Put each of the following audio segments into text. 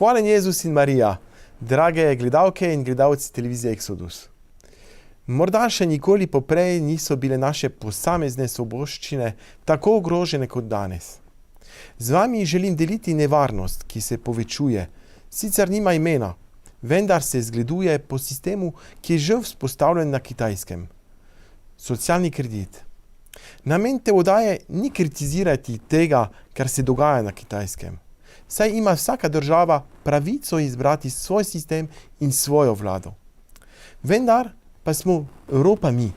Hvala Jezus in Marija, drage gledalke in gledalci televizije Exodus. Morda še nikoli poprej niso bile naše posamezne svoboščine tako ogrožene kot danes. Z vami želim deliti nevarnost, ki se povečuje. Sicer nima imena, vendar se zgleduje po sistemu, ki je že vzpostavljen na Kitajskem. Socialni kredit. Namen te oddaje ni kritizirati tega, kar se dogaja na Kitajskem. Saj ima vsaka država pravico izbrati svoj sistem in svojo vlado. Vendar pa smo Evropa mi.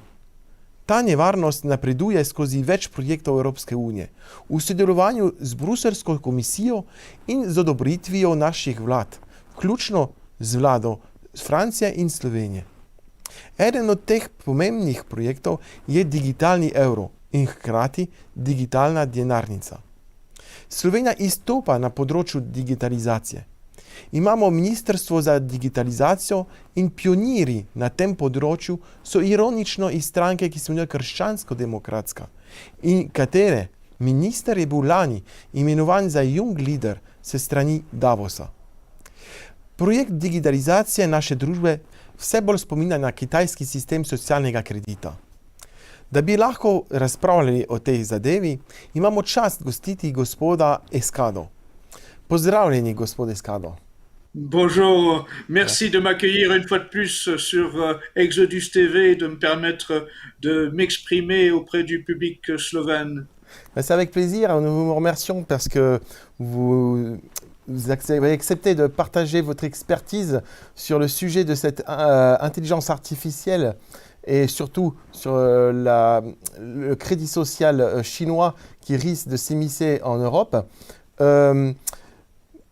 Ta nevarnost napreduje skozi več projektov Evropske unije, v sodelovanju z Bruselsko komisijo in z odobritvijo naših vlad, vključno z vlado Francije in Slovenije. Eden od teh pomembnih projektov je digitalni evro in hkrati digitalna denarnica. Slovenija izstopa na področju digitalizacije. Imamo Ministrstvo za digitalizacijo in pionirji na tem področju so ironično iz stranke, ki se imenuje Krščansko-demokratska in katere minister je bil lani imenovan za Young Leader se strani Davosa. Projekt digitalizacije naše družbe vse bolj spominja na kitajski sistem socialnega kredita. Da bi lahko razpravljali o tej zadevi, imamo čast gostiti gospoda Escado. Pozdravljeni, gospod Escado. Bonjour, merci de m'accueillir une fois de plus sur Exodus TV et de me permettre de m'exprimer auprès du public slovène. C'est avec plaisir, nous vous remercions parce que vous avez accepté de partager votre expertise sur le sujet de cette intelligence artificielle et surtout sur le crédit social chinois qui risque de s'immiscer en Europe.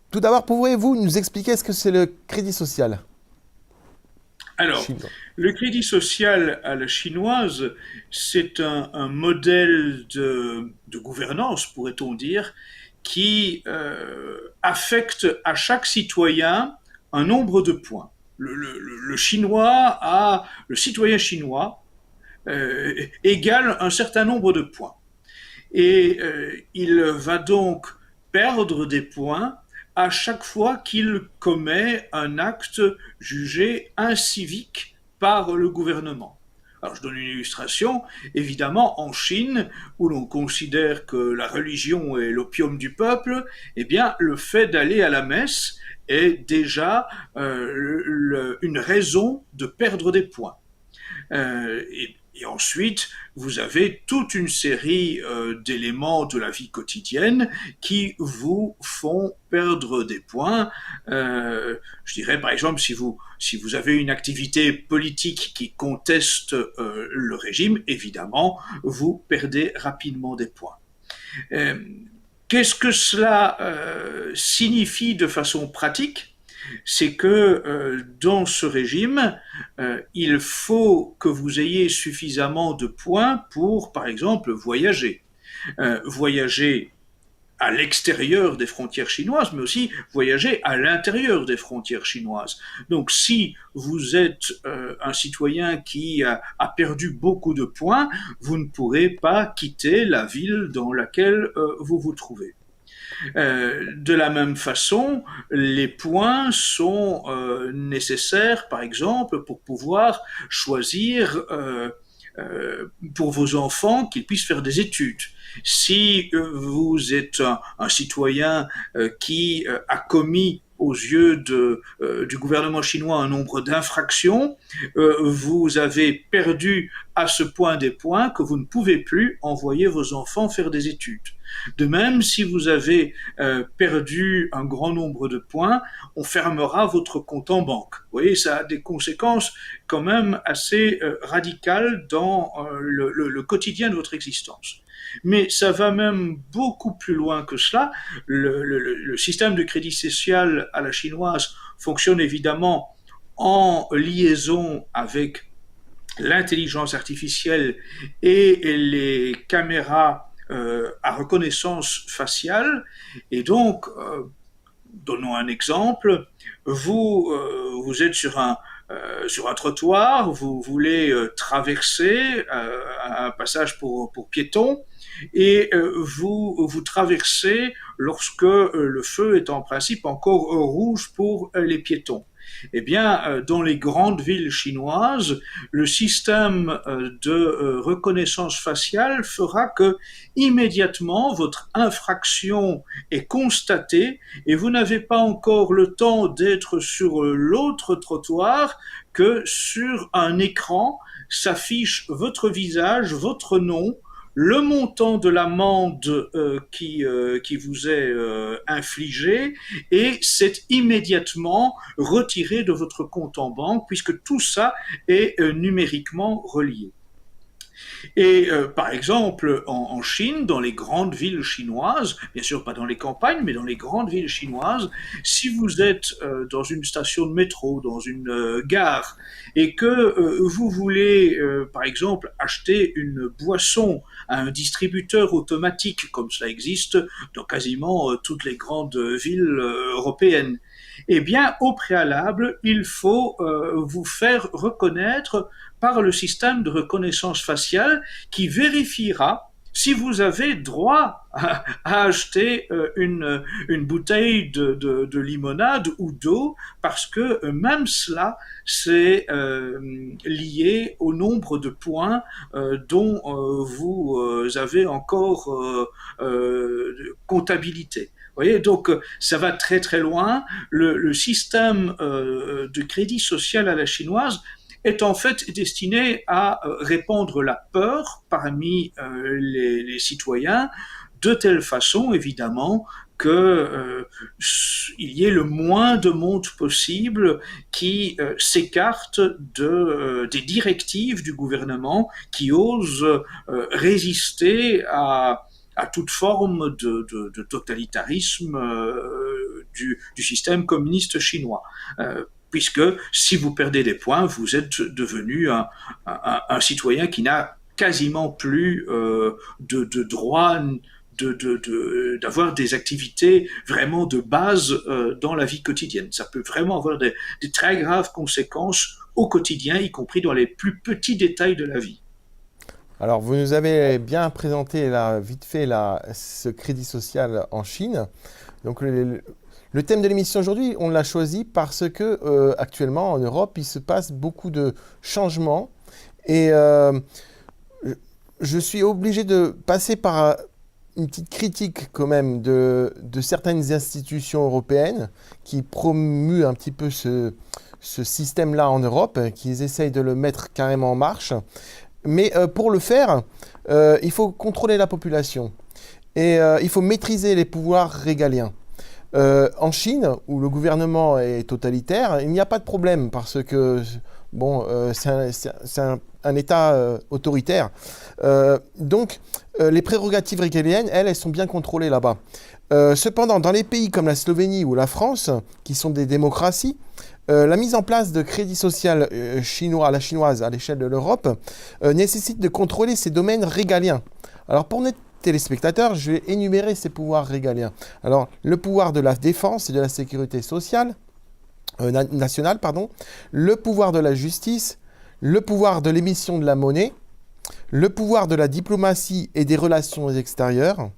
Tout d'abord, pouvez-vous nous expliquer ce que c'est le crédit social? Alors, le crédit social à la chinoise, c'est un modèle de gouvernance, pourrait-on dire, qui affecte à chaque citoyen un nombre de points. Le citoyen chinois égale un certain nombre de points. Et il va donc perdre des points à chaque fois qu'il commet un acte jugé incivique par le gouvernement. Alors, je donne une illustration. Évidemment, en Chine, où l'on considère que la religion est l'opium du peuple, eh bien, le fait d'aller à la messe est déjà une raison de perdre des points. Et ensuite, vous avez toute une série d'éléments de la vie quotidienne qui vous font perdre des points. Je dirais par exemple, si vous avez une activité politique qui conteste le régime, évidemment, vous perdez rapidement des points. Qu'est-ce que cela signifie de façon pratique ? C'est que dans ce régime, il faut que vous ayez suffisamment de points pour, par exemple, voyager. Voyager à l'extérieur des frontières chinoises, mais aussi voyager à l'intérieur des frontières chinoises. Donc, si vous êtes un citoyen qui a perdu beaucoup de points, vous ne pourrez pas quitter la ville dans laquelle vous vous trouvez. De la même façon, les points sont nécessaires, par exemple, pour pouvoir choisir pour vos enfants qu'ils puissent faire des études. Si vous êtes un citoyen qui a commis aux yeux du gouvernement chinois un nombre d'infractions, vous avez perdu à ce point des points que vous ne pouvez plus envoyer vos enfants faire des études. De même, si vous avez perdu un grand nombre de points, on fermera votre compte en banque. Vous voyez, ça a des conséquences quand même assez radicales dans le quotidien de votre existence. Mais ça va même beaucoup plus loin que cela. Le système de crédit social à la chinoise fonctionne évidemment en liaison avec l'intelligence artificielle et les caméras à reconnaissance faciale. Et donc, donnons un exemple, vous êtes sur un trottoir, vous voulez traverser un passage pour piétons, et vous traversez lorsque le feu est en principe encore rouge pour les piétons. Eh bien, dans les grandes villes chinoises, le système de reconnaissance faciale fera que immédiatement votre infraction est constatée et vous n'avez pas encore le temps d'être sur l'autre trottoir que sur un écran s'affiche votre visage, votre nom, le montant de l'amende qui vous est infligée et c'est immédiatement retiré de votre compte en banque puisque tout ça est numériquement relié. Et par exemple, en Chine, dans les grandes villes chinoises, bien sûr pas dans les campagnes, mais dans les grandes villes chinoises, si vous êtes dans une station de métro, dans une gare, et que vous voulez, par exemple, acheter une boisson à un distributeur automatique, comme cela existe dans quasiment toutes les grandes villes européennes, eh bien, au préalable, il faut vous faire reconnaître par le système de reconnaissance faciale qui vérifiera si vous avez droit à acheter une bouteille de limonade ou d'eau, parce que même cela, c'est lié au nombre de points dont vous avez encore comptabilité. Vous voyez, donc ça va très très loin. Le système de crédit social à la chinoise est en fait destiné à répandre la peur parmi les citoyens, de telle façon, évidemment, que il y ait le moins de monde possible qui s'écarte des directives du gouvernement qui ose résister à toute forme de totalitarisme du système communiste chinois. Puisque si vous perdez des points, vous êtes devenu un citoyen qui n'a quasiment plus de droit d'avoir des activités vraiment de base dans la vie quotidienne. Ça peut vraiment avoir des très graves conséquences au quotidien, y compris dans les plus petits détails de la vie. Alors, vous nous avez bien présenté vite fait ce crédit social en Chine. Donc, le thème de l'émission aujourd'hui, on l'a choisi parce que actuellement en Europe, il se passe beaucoup de changements et je suis obligé de passer par une petite critique quand même de certaines institutions européennes qui promuent un petit peu ce système-là en Europe, qu'ils essayent de le mettre carrément en marche. Mais pour le faire, il faut contrôler la population et il faut maîtriser les pouvoirs régaliens. En Chine, où le gouvernement est totalitaire, il n'y a pas de problème parce que bon, c'est un État autoritaire. Donc, les prérogatives régaliennes, elles sont bien contrôlées là-bas. Cependant, dans les pays comme la Slovénie ou la France, qui sont des démocraties, la mise en place de crédit social chinois à la chinoise à l'échelle de l'Europe nécessite de contrôler ces domaines régaliens. Alors pour nos téléspectateurs, je vais énumérer ces pouvoirs régaliens. Alors le pouvoir de la défense et de la sécurité sociale, nationale, le pouvoir de la justice, le pouvoir de l'émission de la monnaie, le pouvoir de la diplomatie et des relations extérieures,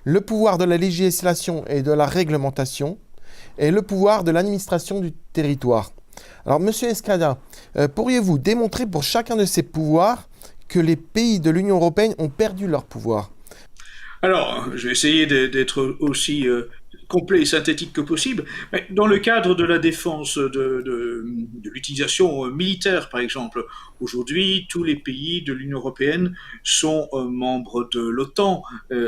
le pouvoir de la législation et de la réglementation, et le pouvoir de l'administration du territoire. Alors, Monsieur Escada, pourriez-vous démontrer pour chacun de ces pouvoirs que les pays de l'Union européenne ont perdu leur pouvoir? Alors, je vais essayer d'être aussi complet et synthétique que possible. Mais dans le cadre de la défense de l'utilisation militaire, par exemple, aujourd'hui, tous les pays de l'Union européenne sont membres de l'OTAN.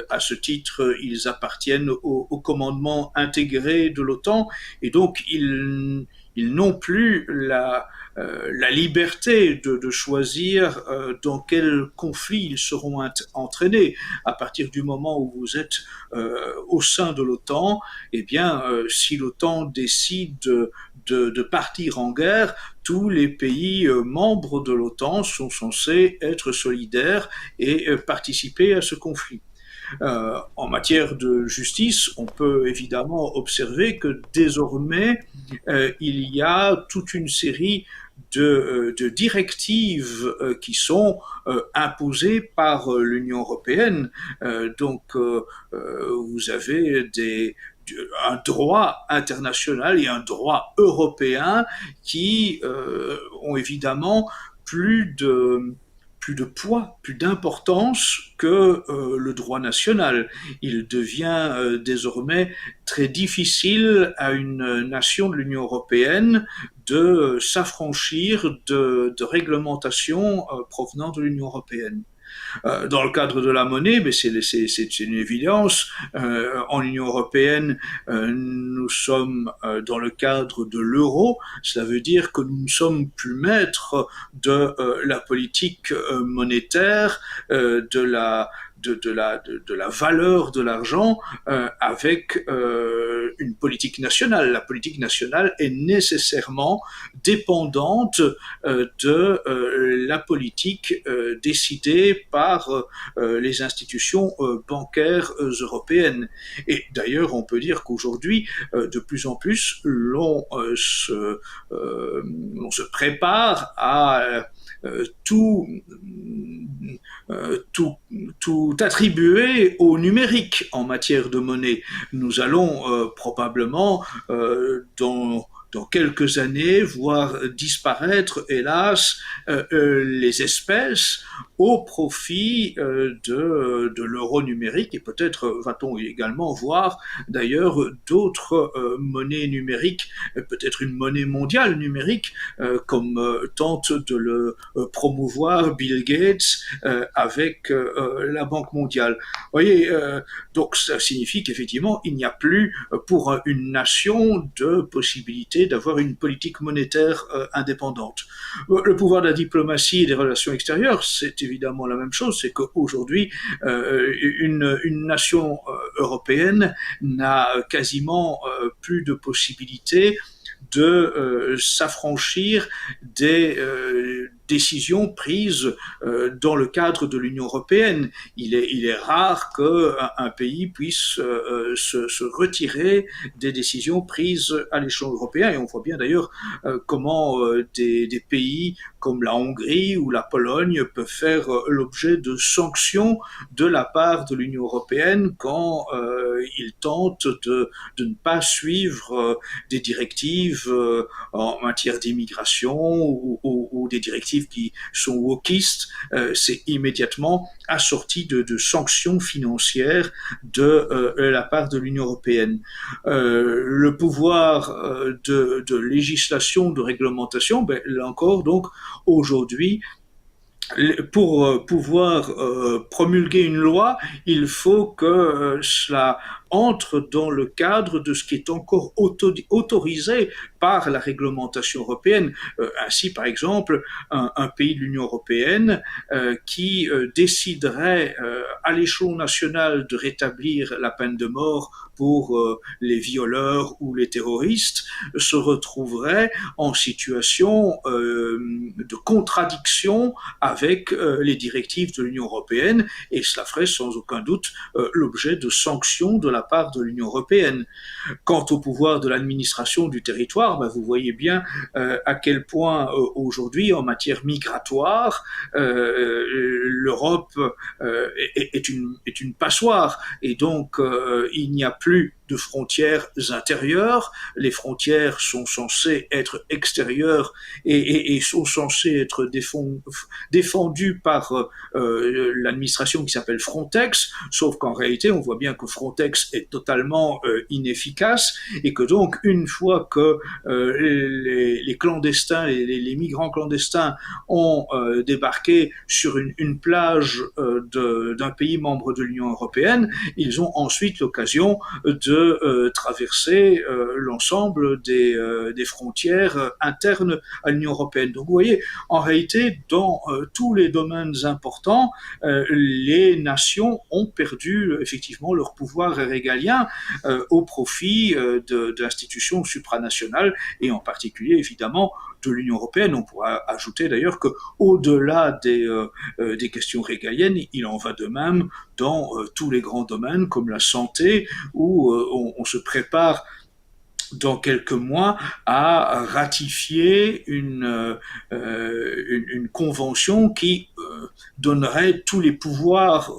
À ce titre, ils appartiennent au commandement intégré de l'OTAN et donc ils n'ont plus la liberté de choisir dans quel conflit ils seront entraînés. À partir du moment où vous êtes au sein de l'OTAN, eh bien, si l'OTAN décide de partir en guerre, tous les pays membres de l'OTAN sont censés être solidaires et participer à ce conflit. En matière de justice, on peut évidemment observer que désormais, il y a toute une série de directives qui sont imposées par l'Union européenne. Vous avez un droit international et un droit européen qui ont évidemment plus de plus de poids, plus d'importance que le droit national. Il devient désormais très difficile à une nation de l'Union européenne de s'affranchir de réglementations provenant de l'Union européenne. Dans le cadre de la monnaie, mais c'est une évidence. En Union européenne, nous sommes dans le cadre de l'euro. Cela veut dire que nous ne sommes plus maîtres de la politique monétaire, de la valeur de l'argent avec une politique nationale. La politique nationale est nécessairement dépendante de la politique décidée par les institutions bancaires européennes. Et d'ailleurs, on peut dire qu'aujourd'hui, de plus en plus, l'on se prépare à tout attribuer au numérique en matière de monnaie. Nous allons probablement dans quelques années voir disparaître, hélas, les espèces au profit de l'euro numérique, et peut-être va-t-on également voir d'ailleurs d'autres monnaies numériques, peut-être une monnaie mondiale numérique, comme tente de le promouvoir Bill Gates avec la Banque mondiale. Vous voyez, donc ça signifie qu'effectivement, il n'y a plus pour une nation de possibilité d'avoir une politique monétaire indépendante. Le pouvoir de la diplomatie et des relations extérieures, c'est évidemment la même chose, c'est qu'aujourd'hui, une nation européenne n'a quasiment plus de possibilité de s'affranchir des décisions prises dans le cadre de l'Union européenne. Il est rare qu'un pays puisse se retirer des décisions prises à l'échelon européen, et on voit bien d'ailleurs comment des pays comme la Hongrie ou la Pologne peuvent faire l'objet de sanctions de la part de l'Union européenne quand ils tentent de ne pas suivre des directives en matière d'immigration ou des directives qui sont wokistes. C'est immédiatement assorti de sanctions financières de la part de l'Union européenne. Le pouvoir de législation, de réglementation, là encore, donc, aujourd'hui, pour pouvoir promulguer une loi, il faut que cela entre dans le cadre de ce qui est encore autorisé par la réglementation européenne. Ainsi, par exemple, un pays de l'Union européenne qui déciderait à l'échelon national de rétablir la peine de mort pour les violeurs ou les terroristes se retrouverait en situation de contradiction avec les directives de l'Union européenne, et cela ferait sans aucun doute l'objet de sanctions de la part de l'Union européenne. Quant au pouvoir de l'administration du territoire, vous voyez bien à quel point aujourd'hui, en matière migratoire, l'Europe est une passoire, et donc il n'y a plus de frontières intérieures. Les frontières sont censées être extérieures et sont censées être défendues par l'administration qui s'appelle Frontex, sauf qu'en réalité, on voit bien que Frontex est totalement inefficace, et que donc, une fois que les clandestins, les migrants clandestins ont débarqué sur une plage d'un pays membre de l'Union européenne, ils ont ensuite l'occasion de traverser l'ensemble des frontières internes à l'Union européenne. Donc vous voyez, en réalité, dans tous les domaines importants, les nations ont perdu effectivement leur pouvoir régalien au profit d'institutions supranationales, et en particulier évidemment de l'Union européenne. On pourra ajouter d'ailleurs qu'au-delà des questions régaliennes, il en va de même dans tous les grands domaines comme la santé, où on se prépare dans quelques mois, à ratifier une convention qui donnerait tous les pouvoirs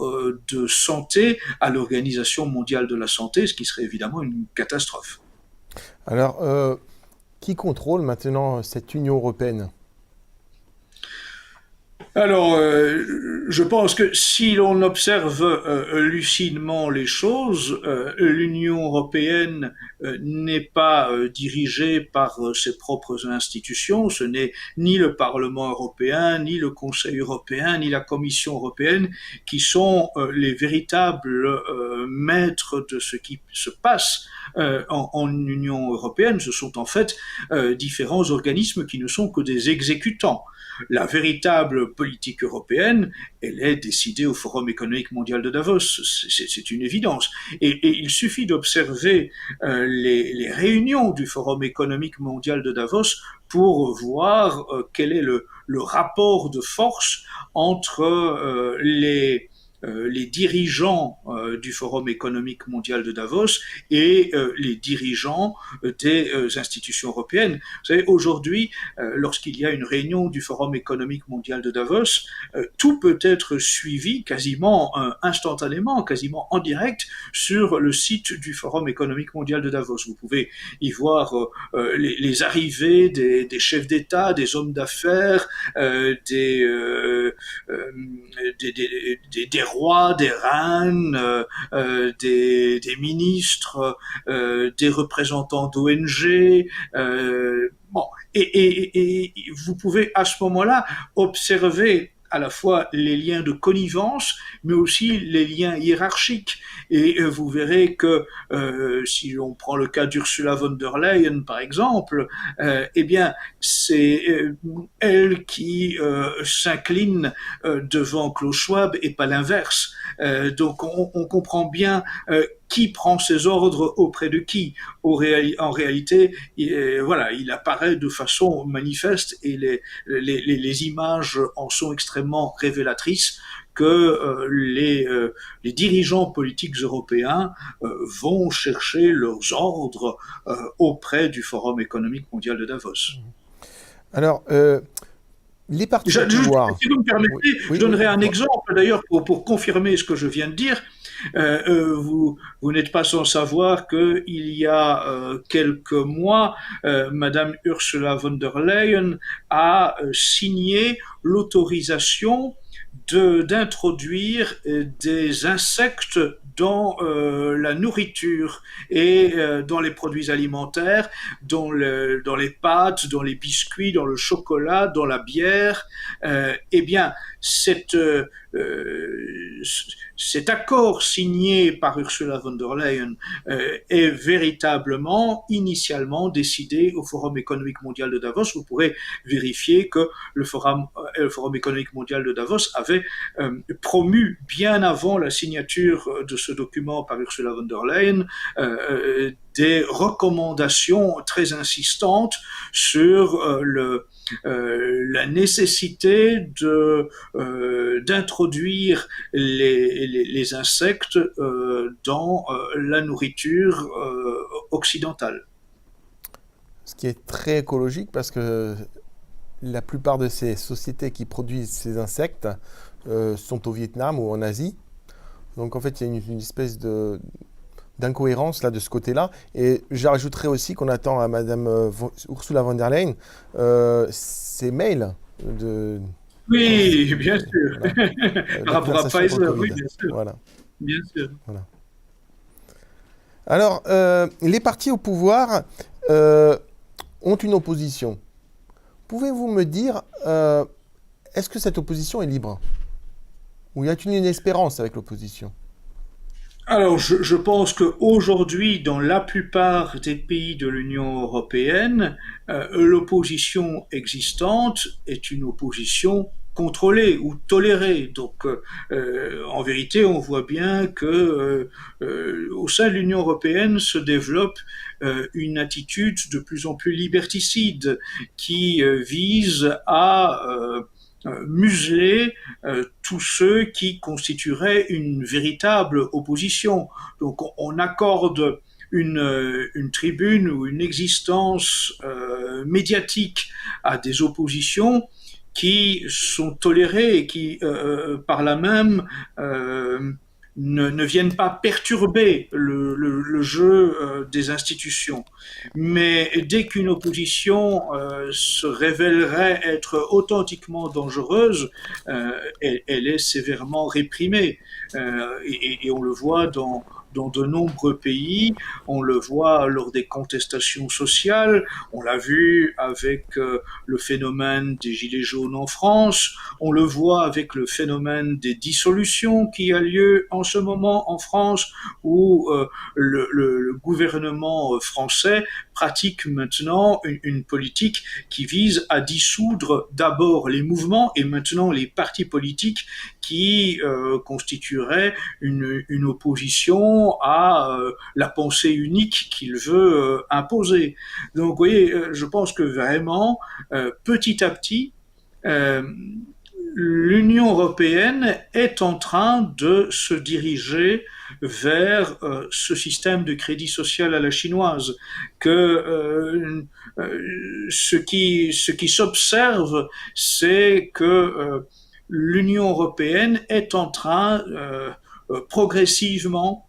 de santé à l'Organisation mondiale de la santé, ce qui serait évidemment une catastrophe. Alors, qui contrôle maintenant cette Union européenne? Alors, je pense que si l'on observe lucidement les choses, l'Union européenne n'est pas dirigée par ses propres institutions. Ce n'est ni le Parlement européen, ni le Conseil européen, ni la Commission européenne qui sont les véritables maîtres de ce qui se passe en Union européenne. Ce sont en fait différents organismes qui ne sont que des exécutants. La véritable politique européenne, elle est décidée au Forum économique mondial de Davos, c'est une évidence. Et il suffit d'observer les réunions du Forum économique mondial de Davos pour voir quel est le rapport de force entre les dirigeants du Forum économique mondial de Davos et les dirigeants des institutions européennes. Vous savez, aujourd'hui, lorsqu'il y a une réunion du Forum économique mondial de Davos, tout peut être suivi quasiment instantanément, quasiment en direct sur le site du Forum économique mondial de Davos. Vous pouvez y voir les arrivées des chefs d'État, des hommes d'affaires, des rois, des reines, des ministres, des représentants d'ONG. Bon, et vous pouvez à ce moment-là observer à la fois les liens de connivence, mais aussi les liens hiérarchiques. Et vous verrez que si on prend le cas d'Ursula von der Leyen, par exemple, eh bien, c'est elle qui s'incline devant Klaus Schwab et pas l'inverse. Donc, on comprend bien qui prend ses ordres auprès de qui. En réalité, voilà, il apparaît de façon manifeste et les images en sont extrêmement révélatrices que les dirigeants politiques européens vont chercher leurs ordres auprès du Forum économique mondial de Davos. Alors, les partis au pouvoir. Si vous me permettez, je donnerai un exemple d'ailleurs pour confirmer ce que je viens de dire. Vous n'êtes pas sans savoir qu'il y a quelques mois, Madame Ursula von der Leyen a signé l'autorisation d'introduire des insectes dans la nourriture et dans les produits alimentaires, dans les pâtes, dans les biscuits, dans le chocolat, dans la bière. Eh bien, cet accord signé par Ursula von der Leyen est véritablement, initialement décidé au Forum économique mondial de Davos. Vous pourrez vérifier que le Forum économique mondial de Davos avait promu, bien avant la signature de ce document par Ursula von der Leyen, des recommandations très insistantes sur la nécessité d'introduire les insectes dans la nourriture occidentale. Ce qui est très écologique parce que la plupart de ces sociétés qui produisent ces insectes sont au Vietnam ou en Asie. Donc en fait, il y a une espèce d'incohérence là de ce côté-là. Et j'ajouterais aussi qu'on attend à Madame Ursula von der Leyen ses mails de... Oui, bien sûr. Par rapport à Pfizer, oui, bien sûr. Voilà. Bien sûr. Voilà. Alors, les partis au pouvoir ont une opposition. Pouvez-vous me dire, est-ce que cette opposition est libre? Ou y a-t-il une espérance avec l'opposition? Alors, je pense qu'aujourd'hui, dans la plupart des pays de l'Union européenne, l'opposition existante est une opposition contrôlée ou tolérée. Donc, en vérité, on voit bien que au sein de l'Union européenne se développe une attitude de plus en plus liberticide qui vise à museler tous ceux qui constitueraient une véritable opposition. Donc on accorde une tribune ou une existence médiatique à des oppositions qui sont tolérées et qui, par là même, ne viennent pas perturber le jeu des institutions. Mais dès qu'une opposition se révélerait être authentiquement dangereuse, elle est sévèrement réprimée. Et on le voit dans de nombreux pays, on le voit lors des contestations sociales, on l'a vu avec le phénomène des gilets jaunes en France, on le voit avec le phénomène des dissolutions qui a lieu en ce moment en France, où le gouvernement français pratique maintenant une politique qui vise à dissoudre d'abord les mouvements et maintenant les partis politiques qui constitueraient une opposition à la pensée unique qu'il veut imposer. Donc, vous voyez, je pense que vraiment, petit à petit, l'Union européenne est en train de se diriger vers ce système de crédit social à la chinoise, que ce qui s'observe, c'est que l'Union européenne est en train progressivement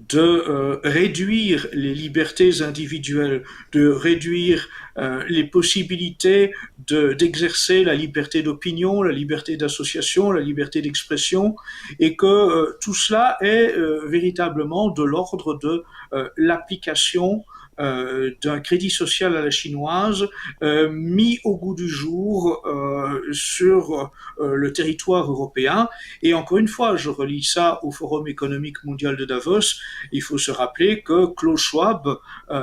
de réduire les libertés individuelles, de réduire les possibilités d'exercer la liberté d'opinion, la liberté d'association, la liberté d'expression, et que tout cela est véritablement de l'ordre de l'application d'un crédit social à la chinoise mis au goût du jour sur le territoire européen. Et encore une fois, je relie ça au Forum économique mondial de Davos. Il faut se rappeler que Klaus Schwab,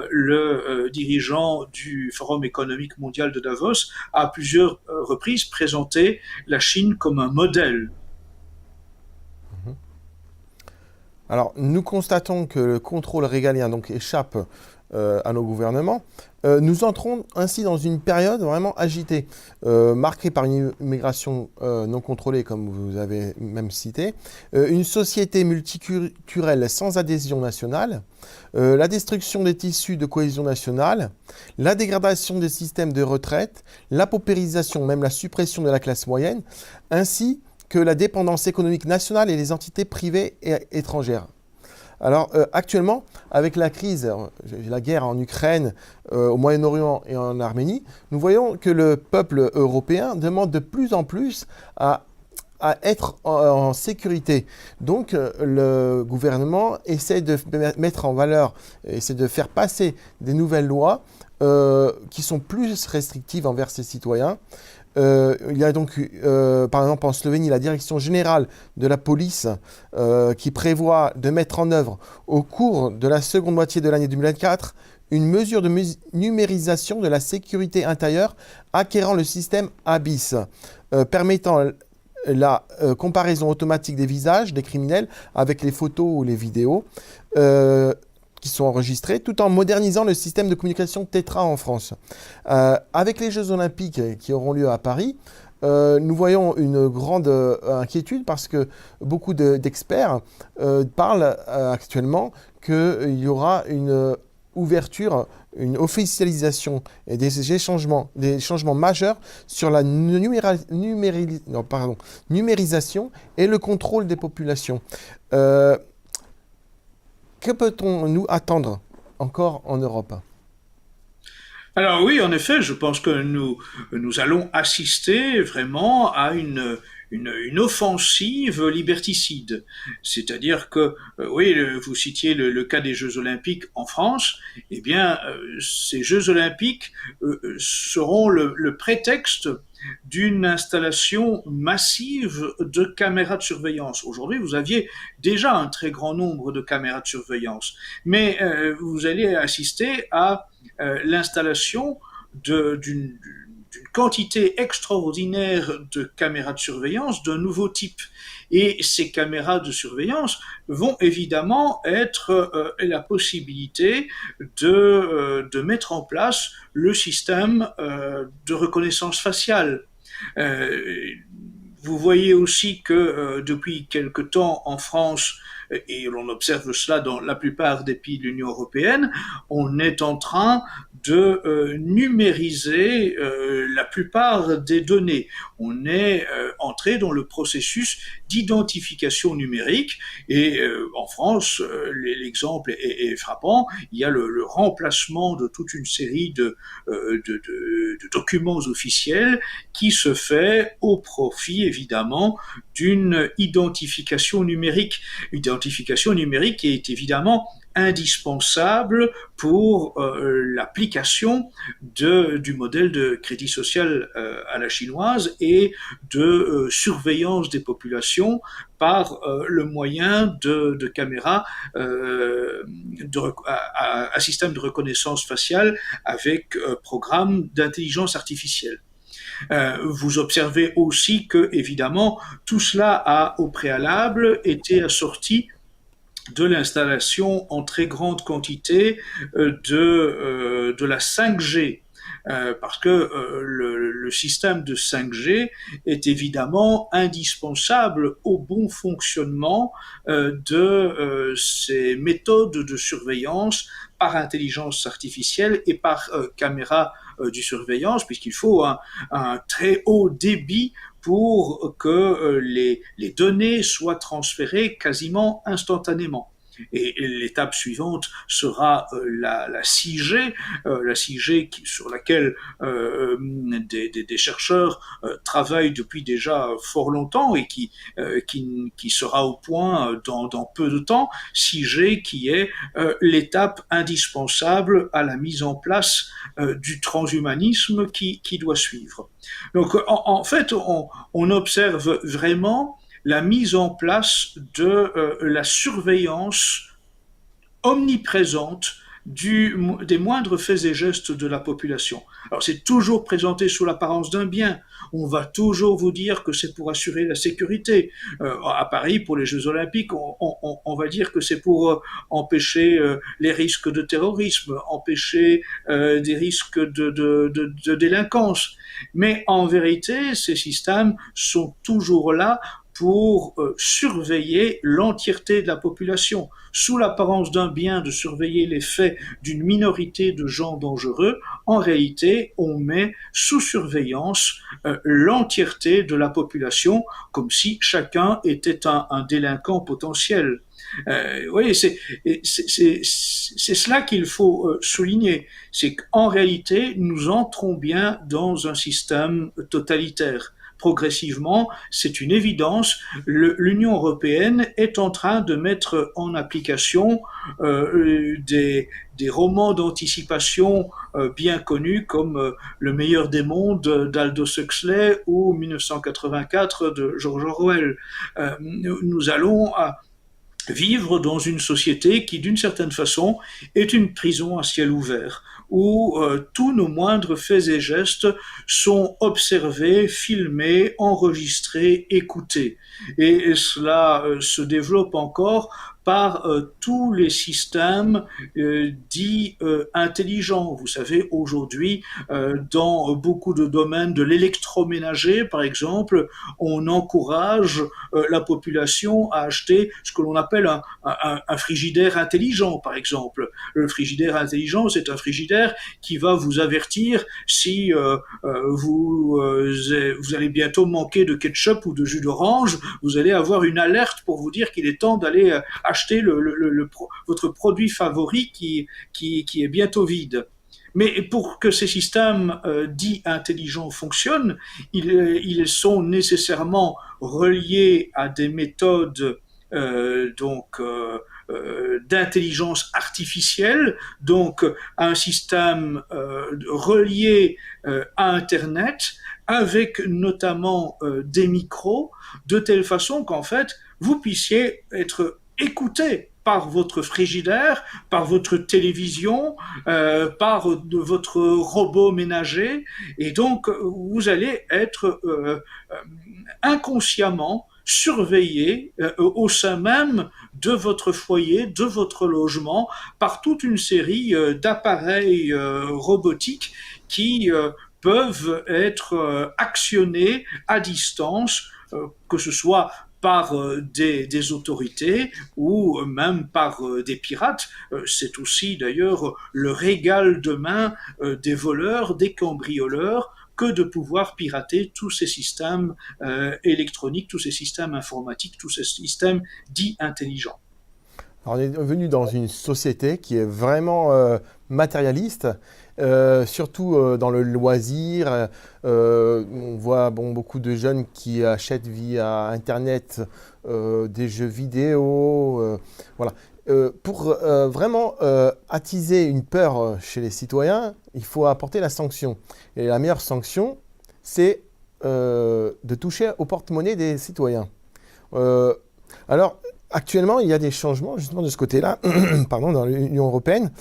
le dirigeant du Forum économique mondial de Davos, a à plusieurs reprises présenté la Chine comme un modèle. Alors, nous constatons que le contrôle régalien donc, échappe à nos gouvernements. Nous entrons ainsi dans une période vraiment agitée, marquée par une immigration non contrôlée, comme vous avez même cité, une société multiculturelle sans adhésion nationale, la destruction des tissus de cohésion nationale, la dégradation des systèmes de retraite, la paupérisation, même la suppression de la classe moyenne, ainsi que la dépendance économique nationale et les entités privées et étrangères. Alors actuellement, avec la crise, la guerre en Ukraine, au Moyen-Orient et en Arménie, nous voyons que le peuple européen demande de plus en plus à être en sécurité. Donc le gouvernement essaie de mettre en valeur, essaie de faire passer des nouvelles lois qui sont plus restrictives envers ses citoyens. Il y a donc, par exemple, en Slovénie, la direction générale de la police qui prévoit de mettre en œuvre au cours de la seconde moitié de l'année 2024 une mesure de numérisation de la sécurité intérieure acquérant le système ABIS, permettant la comparaison automatique des visages des criminels avec les photos ou les vidéos qui sont enregistrés, tout en modernisant le système de communication Tetra en France. Avec les Jeux Olympiques qui auront lieu à Paris, nous voyons une grande inquiétude parce que beaucoup d'experts parlent actuellement qu'il y aura une ouverture, une officialisation et des changements majeurs sur la numérisation et le contrôle des populations. Que peut-on nous attendre encore en Europe ? Alors oui, en effet, je pense que nous allons assister vraiment à une offensive liberticide. C'est-à-dire que, oui, vous citiez le cas des Jeux Olympiques en France, eh bien, ces Jeux Olympiques seront le prétexte d'une installation massive de caméras de surveillance. Aujourd'hui, vous aviez déjà un très grand nombre de caméras de surveillance, mais vous allez assister à l'installation d'une quantité extraordinaire de caméras de surveillance d'un nouveau type. Et ces caméras de surveillance vont évidemment être la possibilité de mettre en place le système de reconnaissance faciale. vous voyez aussi que depuis quelque temps en France, et l'on observe cela dans la plupart des pays de l'Union européenne, on est en train de numériser la plupart des données. On est entré dans le processus d'identification numérique et en France, l'exemple est frappant. Il y a le remplacement de toute une série de documents officiels qui se fait au profit évidemment d'une identification numérique. Identification numérique qui est évidemment indispensable pour l'application du modèle de crédit social à la chinoise et de surveillance des populations par le moyen de caméras à système de reconnaissance faciale avec programme d'intelligence artificielle. Vous observez aussi que, évidemment, tout cela a au préalable été assorti de l'installation en très grande quantité de la 5G. Parce que le système de 5G est évidemment indispensable au bon fonctionnement de ces méthodes de surveillance par intelligence artificielle et par caméra de surveillance, puisqu'il faut un très haut débit pour que les données soient transférées quasiment instantanément. Et l'étape suivante sera la 6G, la 6G sur laquelle des chercheurs travaillent depuis déjà fort longtemps et qui sera au point dans peu de temps, 6G qui est l'étape indispensable à la mise en place du transhumanisme qui doit suivre. Donc en fait, on observe vraiment la mise en place de la surveillance omniprésente des moindres faits et gestes de la population. Alors c'est toujours présenté sous l'apparence d'un bien. On va toujours vous dire que c'est pour assurer la sécurité. À Paris, pour les Jeux Olympiques, on va dire que c'est pour empêcher les risques de terrorisme, empêcher des risques de délinquance. Mais en vérité, ces systèmes sont toujours là pour surveiller l'entièreté de la population, sous l'apparence d'un bien de surveiller les faits d'une minorité de gens dangereux. En réalité, on met sous surveillance l'entièreté de la population, comme si chacun était un délinquant potentiel. Oui, c'est cela qu'il faut souligner, c'est qu'en réalité, nous entrons bien dans un système totalitaire. Progressivement, c'est une évidence, l'Union européenne est en train de mettre en application des romans d'anticipation bien connus comme Le meilleur des mondes d'Aldous Huxley ou 1984 de George Orwell. Nous allons vivre dans une société qui, d'une certaine façon, est une prison à ciel ouvert, où tous nos moindres faits et gestes sont observés, filmés, enregistrés, écoutés. Et cela se développe encore par tous les systèmes dits intelligents. Vous savez, aujourd'hui, dans beaucoup de domaines de l'électroménager, par exemple, on encourage la population à acheter ce que l'on appelle un frigidaire intelligent, par exemple. Le frigidaire intelligent, c'est un frigidaire qui va vous avertir si vous allez bientôt manquer de ketchup ou de jus d'orange. Vous allez avoir une alerte pour vous dire qu'il est temps d'aller acheter votre produit favori qui est bientôt vide. Mais pour que ces systèmes dits intelligents fonctionnent, ils sont nécessairement reliés à des méthodes d'intelligence artificielle, donc à un système relié à Internet, avec notamment des micros, de telle façon qu'en fait, vous puissiez être écouté par votre frigidaire, par votre télévision, par votre robot ménager, et donc vous allez être inconsciemment surveillé au sein même de votre foyer, de votre logement, par toute une série d'appareils robotiques qui peuvent être actionnés à distance que ce soit par des autorités ou même par des pirates. C'est aussi d'ailleurs le régal demain des voleurs, des cambrioleurs, que de pouvoir pirater tous ces systèmes électroniques, tous ces systèmes informatiques, tous ces systèmes dits intelligents. Alors, on est venu dans une société qui est vraiment matérialiste, surtout dans le loisir. On voit beaucoup de jeunes qui achètent via Internet des jeux vidéo. Voilà. Pour vraiment attiser une peur chez les citoyens, il faut apporter la sanction. Et la meilleure sanction, c'est de toucher au porte-monnaie des citoyens. Alors, actuellement, il y a des changements justement de ce côté-là, pardon, dans l'Union européenne.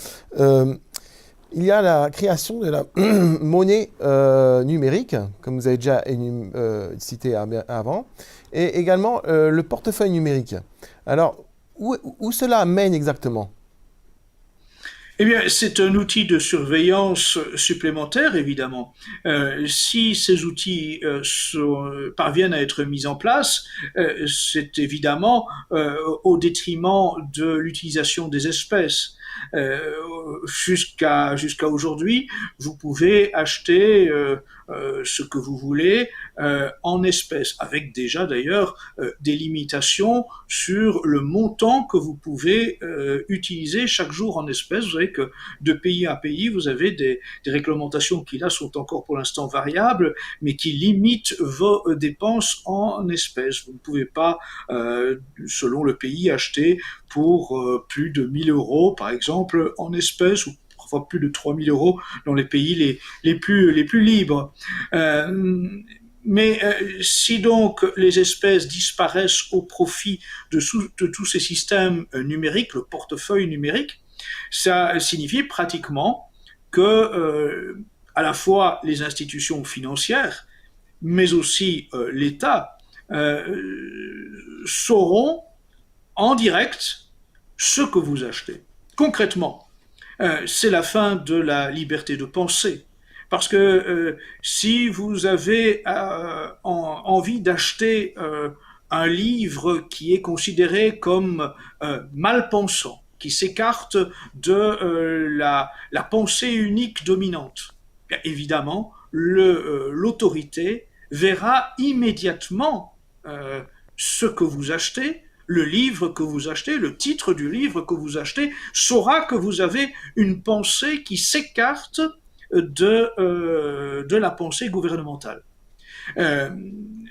Il y a la création de la monnaie numérique, comme vous avez déjà cité avant, et également le portefeuille numérique. Alors, où cela mène exactement ? Eh bien, c'est un outil de surveillance supplémentaire, évidemment. Si ces outils parviennent à être mis en place, c'est évidemment au détriment de l'utilisation des espèces. Jusqu'à aujourd'hui, vous pouvez acheter ce que vous voulez en espèces, avec déjà d'ailleurs des limitations sur le montant que vous pouvez utiliser chaque jour en espèces. Vous savez que de pays à pays, vous avez des réglementations qui là sont encore pour l'instant variables, mais qui limitent vos dépenses en espèces. Vous ne pouvez pas, selon le pays, acheter pour plus de 1 000 euros, par exemple, en espèces, ou parfois plus de 3 000 euros dans les pays les plus libres. Mais si donc les espèces disparaissent au profit de tous ces systèmes numériques, le portefeuille numérique, ça signifie pratiquement que à la fois les institutions financières, mais aussi l'État, sauront en direct ce que vous achetez. Concrètement, c'est la fin de la liberté de penser. Parce que si vous avez envie d'acheter un livre qui est considéré comme mal pensant, qui s'écarte de la pensée unique dominante, bien évidemment, l'autorité verra immédiatement ce que vous achetez, le livre que vous achetez, le titre du livre que vous achetez, saura que vous avez une pensée qui s'écarte de la pensée gouvernementale.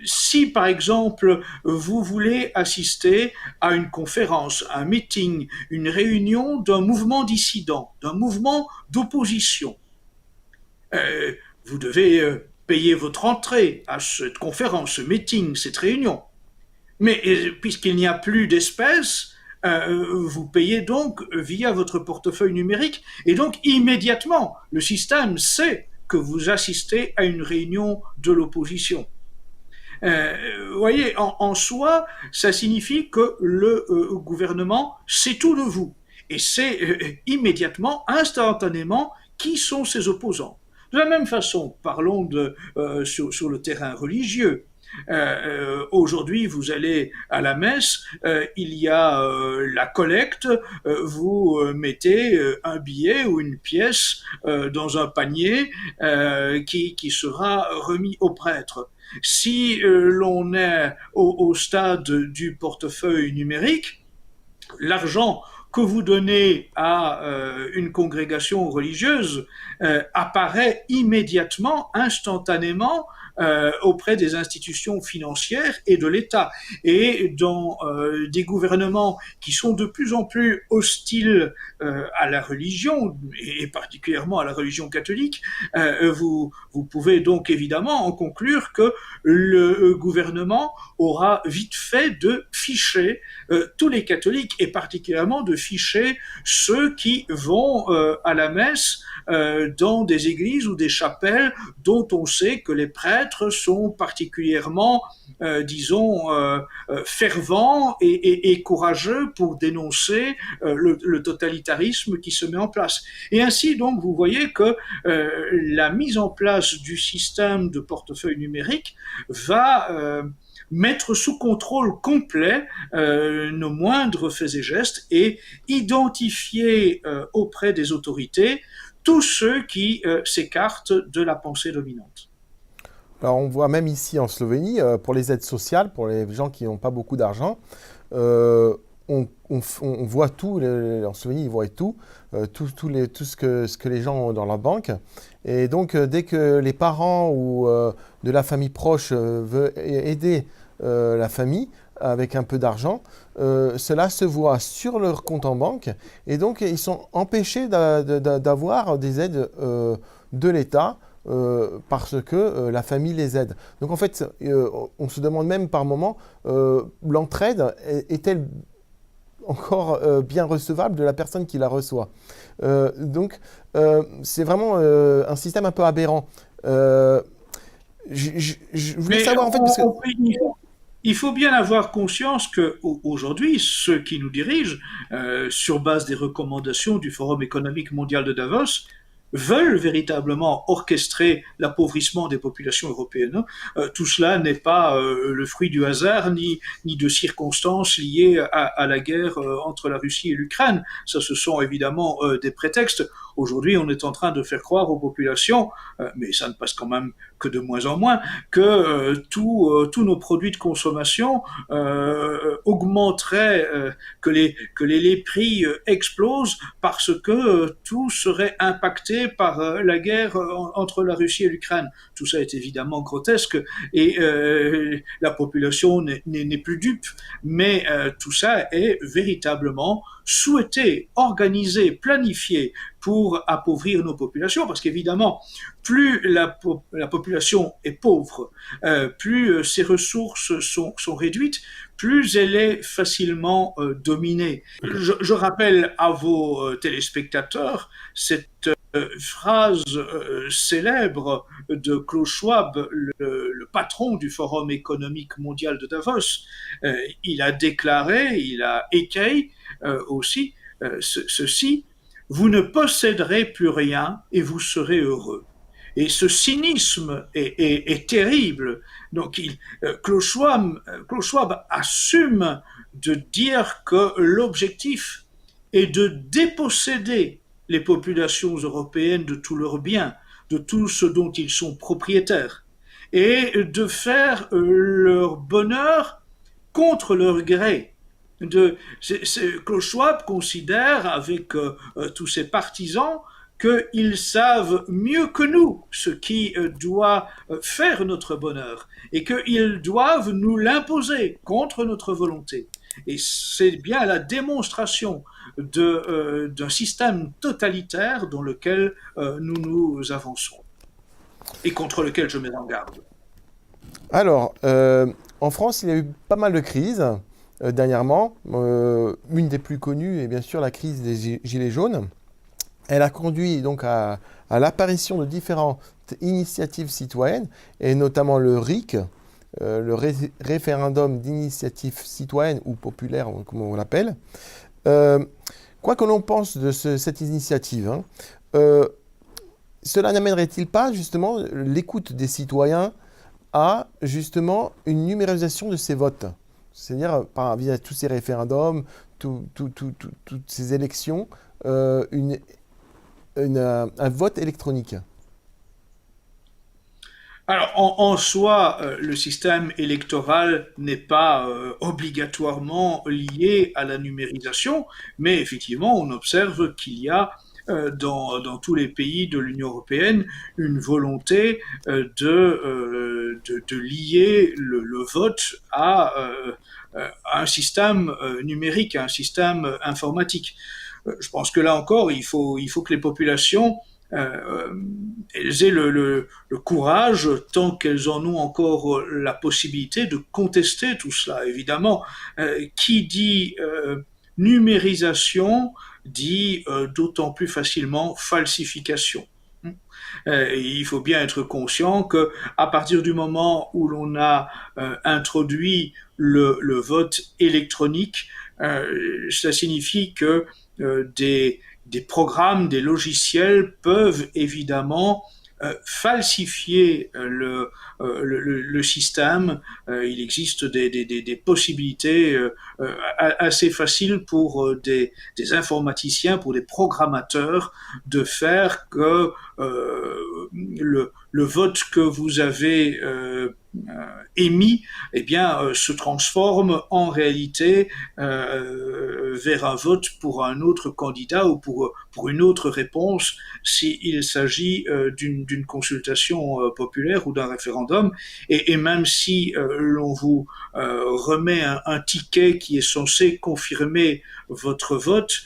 Si par exemple vous voulez assister à une conférence, un meeting, une réunion d'un mouvement dissident, d'un mouvement d'opposition, vous devez payer votre entrée à cette conférence, ce meeting, cette réunion. Mais puisqu'il n'y a plus d'espèces, vous payez donc via votre portefeuille numérique, et donc immédiatement, le système sait que vous assistez à une réunion de l'opposition. Vous voyez, en soi, ça signifie que le gouvernement sait tout de vous, et sait immédiatement, instantanément, qui sont ses opposants. De la même façon, parlons sur le terrain religieux. Aujourd'hui, vous allez à la messe, il y a la collecte, vous mettez un billet ou une pièce dans un panier qui sera remis au prêtre. Si l'on est au stade du portefeuille numérique, l'argent que vous donnez à une congrégation religieuse apparaît immédiatement, instantanément, auprès des institutions financières et de l'État. Et dans des gouvernements qui sont de plus en plus hostiles à la religion, et particulièrement à la religion catholique, vous pouvez donc évidemment en conclure que le gouvernement aura vite fait de ficher tous les catholiques, et particulièrement de ficher ceux qui vont à la messe dans des églises ou des chapelles dont on sait que les prêtres sont particulièrement, fervents et courageux pour dénoncer le totalitarisme qui se met en place. Et ainsi, donc, vous voyez que la mise en place du système de portefeuille numérique va mettre sous contrôle complet nos moindres faits et gestes et identifier auprès des autorités tous ceux qui s'écartent de la pensée dominante. Alors on voit même ici en Slovénie, pour les aides sociales, pour les gens qui n'ont pas beaucoup d'argent, euh, on voit tout, en Slovénie ils voient tout, tout ce que les gens ont dans leur banque. Et donc dès que les parents ou de la famille proche veulent aider la famille avec un peu d'argent, cela se voit sur leur compte en banque. Et donc ils sont empêchés d'avoir des aides de l'État parce que la famille les aide. Donc en fait, on se demande même par moment, l'entraide est-elle encore bien recevable de la personne qui la reçoit. C'est vraiment un système un peu aberrant. Je voulais Mais savoir en fait, parce que... il faut bien avoir conscience que aujourd'hui, ceux qui nous dirigent, sur base des recommandations du Forum économique mondial de Davos, veulent véritablement orchestrer l'appauvrissement des populations européennes. Tout cela n'est pas le fruit du hasard ni de circonstances liées à la guerre entre la Russie et l'Ukraine. Ça, ce sont évidemment des prétextes. Aujourd'hui, on est en train de faire croire aux populations, mais ça ne passe quand même que de moins en moins, que tous nos produits de consommation augmenteraient, que les prix explosent parce que tout serait impacté par la guerre entre la Russie et l'Ukraine. Tout ça est évidemment grotesque et la population n'est plus dupe, mais tout ça est véritablement souhaité, organisé, planifié pour appauvrir nos populations, parce qu'évidemment, plus la population est pauvre, plus ses ressources sont réduites, plus elle est facilement dominée. Je rappelle à vos téléspectateurs cette phrase célèbre de Klaus Schwab, le patron du Forum économique mondial de Davos. Il a déclaré, il a écrit aussi ceci: vous ne posséderez plus rien et vous serez heureux. Et ce cynisme est terrible. Donc, Klaus Schwab assume de dire que l'objectif est de déposséder les populations européennes de tous leurs biens, de tout ce dont ils sont propriétaires, et de faire leur bonheur contre leur gré. Klaus Schwab considère, avec tous ses partisans, qu'ils savent mieux que nous ce qui doit faire notre bonheur et qu'ils doivent nous l'imposer contre notre volonté. Et c'est bien la démonstration d'un système totalitaire dans lequel nous nous avançons et contre lequel je mets en garde. Alors, en France, il y a eu pas mal de crises dernièrement. Une des plus connues est bien sûr la crise des Gilets jaunes. Elle a conduit donc à l'apparition de différentes initiatives citoyennes, et notamment le RIC, le référendum d'initiative citoyenne ou populaire, comme on l'appelle. Quoi que l'on pense de cette initiative, hein, cela n'amènerait-il pas justement l'écoute des citoyens à justement une numérisation de ces votes? C'est-à-dire, via tous ces référendums, toutes ces élections, un vote électronique. Alors, en soi, le système électoral n'est pas obligatoirement lié à la numérisation, mais effectivement, on observe qu'il y a dans tous les pays de l'Union européenne une volonté de lier le vote à un système numérique, à un système informatique. Je pense que là encore, il faut que les populations elles aient le courage, tant qu'elles en ont encore la possibilité, de contester tout cela. Évidemment, qui dit numérisation dit d'autant plus facilement falsification. Il faut bien être conscient que à partir du moment où l'on a introduit le vote électronique, ça signifie que des programmes, des logiciels peuvent évidemment falsifier le système. Il existe des possibilités assez faciles pour des informaticiens, pour des programmateurs, de faire que le vote que vous avez émis, eh bien, se transforme en réalité vers un vote pour un autre candidat ou pour une autre réponse s'il s'agit d'une consultation populaire ou d'un référendum. Et même si l'on vous remet un ticket qui est censé confirmer votre vote,